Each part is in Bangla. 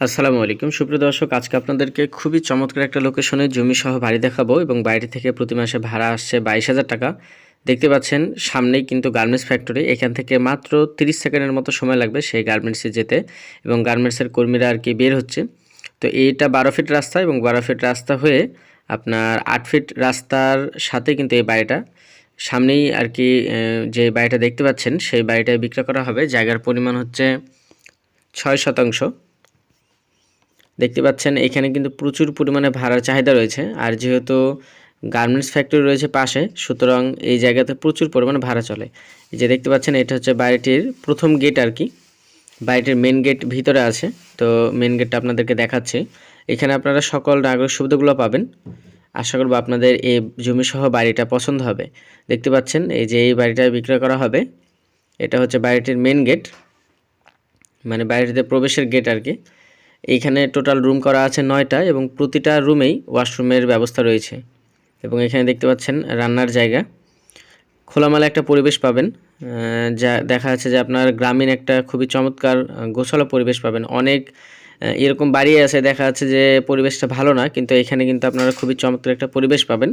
আসসালামু আলাইকুম সুপ্রিয় দর্শক, আজকে আপনাদেরকে খুবই চমৎকার একটা লোকেশনে জমি সহ বাড়ি দেখাবো এবং বাড়ি থেকে প্রতি মাসে ভাড়া আসছে 22,000 টাকা। দেখতে পাচ্ছেন সামনেই কিন্তু গার্মেন্টস ফ্যাক্টরি, এখান থেকে মাত্র 30 সেকেন্ডের মতো সময় লাগবে সেই গার্মেন্টসে যেতে এবং গার্মেন্টসের কর্মীরা আর কি বের হচ্ছে। তো এইটা 12 ফিট রাস্তা এবং 12 ফিট রাস্তা হয়ে আপনার 8 ফিট রাস্তার সাথে কিন্তু এই বাড়িটা সামনেই আর কি যে বাড়িটা দেখতে পাচ্ছেন সেই বাড়িটায় বিক্রয় করা হবে। জায়গার পরিমাণ হচ্ছে 6 শতাংশ। দেখতে পাচ্ছেন এখানে কিন্তু প্রচুর পরিমাণে ভাড়ার চাহিদা রয়েছে, আর যেহেতু গার্মেন্টস ফ্যাক্টরি রয়েছে পাশে, সুতরাং এই জায়গাতে প্রচুর পরিমাণে ভাড়া চলে। এই যে দেখতে পাচ্ছেন এটা হচ্ছে বাড়িটির প্রথম গেট আর কি। বাড়িটির মেন গেট ভিতরে আছে, তো মেন গেটটা আপনাদেরকে দেখাচ্ছি। এখানে আপনারা সকল নাগরিক সুবিধাগুলো পাবেন। আশা করব আপনাদের এই জমিসহ বাড়িটা পছন্দ হবে। দেখতে পাচ্ছেন এই যে এই বাড়িটা বিক্রয় করা হবে, এটা হচ্ছে বাড়িটির মেন গেট, মানে বাড়িটিতে প্রবেশের গেট আর কি। এইখানে টোটাল রুম করা আছে 9টা এবং প্রতিটা রুমেই ওয়াশরুমের ব্যবস্থা রয়েছে। এবং এখানে দেখতে পাচ্ছেন রান্নার জায়গা, খোলামেলা একটা পরিবেশ পাবেন। যা দেখা যাচ্ছে যে আপনার গ্রামীণ একটা খুবই চমৎকার গোছালো পরিবেশ পাবেন। অনেক এরকম বাড়ি আছে দেখা যাচ্ছে যে পরিবেশটা ভালো না, কিন্তু এখানে কিন্তু আপনারা খুবই চমৎকার একটা পরিবেশ পাবেন।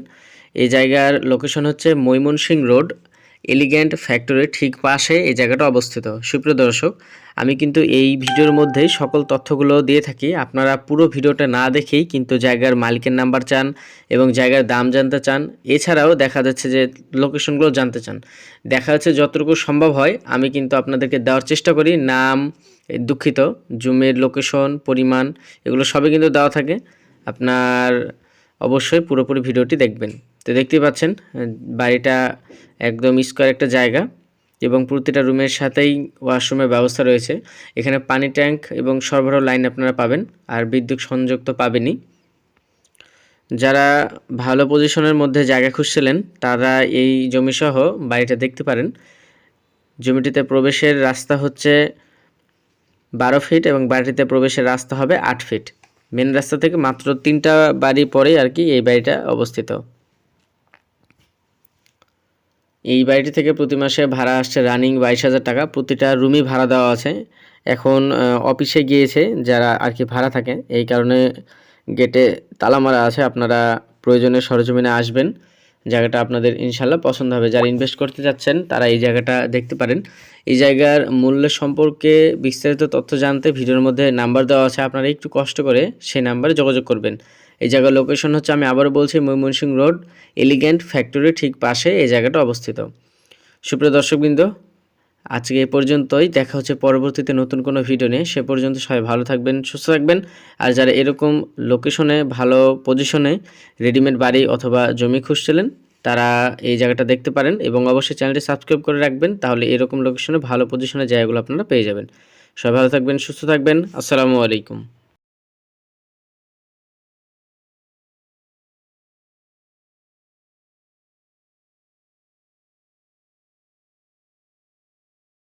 এই জায়গার লোকেশন হচ্ছে ময়মনসিংহ রোড, এলিগ্যান্ট ফ্যাক্টরির ঠিক পাশে এই জায়গাটা অবস্থিত। সুপ্রিয় দর্শক, আমি কিন্তু এই ভিডিওর মধ্যেই সকল তথ্যগুলো দিয়ে থাকি। আপনারা পুরো ভিডিওটা না দেখেই কিন্তু জায়গার মালিকের নাম্বার চান এবং জায়গার দাম জানতে চান, এছাড়াও দেখা যাচ্ছে যে লোকেশনগুলো জানতে চান। দেখা যাচ্ছে যতটুকু সম্ভব হয় আমি কিন্তু আপনাদেরকে দেওয়ার চেষ্টা করি। নাম, দুঃখিত, জমির লোকেশন, পরিমাণ, এগুলো সবই কিন্তু দেওয়া থাকে। আপনার অবশ্যই পুরোপুরি ভিডিওটি দেখবেন। তো দেখতেই পাচ্ছেন বাড়িটা একদম স্কোয়ার একটা জায়গা এবং প্রতিটা রুমের সাথেই ওয়াশরুমের ব্যবস্থা রয়েছে। এখানে পানি ট্যাঙ্ক এবং সরবরাহ লাইন আপনারা পাবেন, আর বিদ্যুৎ সংযোগ তো পাবেনই। যারা ভালো পজিশনের মধ্যে জায়গা খুঁজছিলেন তারা এই জমিসহ বাড়িটা দেখতে পারেন। জমিটিতে প্রবেশের রাস্তা হচ্ছে 12 ফিট এবং বাড়িটিতে প্রবেশের রাস্তা হবে 8 ফিট। মেন রাস্তা থেকে মাত্র 3টা বাড়ি পরেই আর কি এই বাড়িটা অবস্থিত। এই বাড়িটি থেকে প্রতি মাসে ভাড়া আসছে রানিং 22,000 টাকা। প্রতিটা রুমই ভাড়া দেওয়া আছে। এখন অফিসে গিয়েছে যারা আর কি ভাড়া থাকে, এই কারণে গেটে তালা মারা আছে। আপনারা প্রয়োজনে সরজমিনে আসবেন, জায়গাটা আপনাদের ইনশাল্লাহ পছন্দ হবে। যারা ইনভেস্ট করতে যাচ্ছেন তারা এই জায়গাটা দেখতে পারেন। এই জায়গার মূল্য সম্পর্কে বিস্তারিত তথ্য জানতে ভিডিওর মধ্যে নাম্বার দেওয়া আছে, আপনারা একটু কষ্ট করে সেই নাম্বারে যোগাযোগ করবেন। এই জায়গার লোকেশন হচ্ছে, আমি আবারও বলছি, ময়মনসিংহ রোড, এলিগ্যান্ট ফ্যাক্টরি ঠিক পাশে এই জায়গাটা অবস্থিত। সুপ্রিয় দর্শকবৃন্দ, আজকে এই পর্যন্তই। দেখা হচ্ছে পরবর্তীতে নতুন কোনো ভিডিও নিয়ে। সে পর্যন্ত সবাই ভালো থাকবেন, সুস্থ থাকবেন। আর যারা এরকম লোকেশনে ভালো পজিশনে রেডিমেড বাড়ি অথবা জমি খুঁজছিলেন তারা এই জায়গাটা দেখতে পারেন এবং অবশ্যই চ্যানেলটি সাবস্ক্রাইব করে রাখবেন, তাহলে এরকম লোকেশনে ভালো পজিশনে জায়গাগুলো আপনারা পেয়ে যাবেন। সবাই ভালো থাকবেন, সুস্থ থাকবেন। আসসালামু আলাইকুম।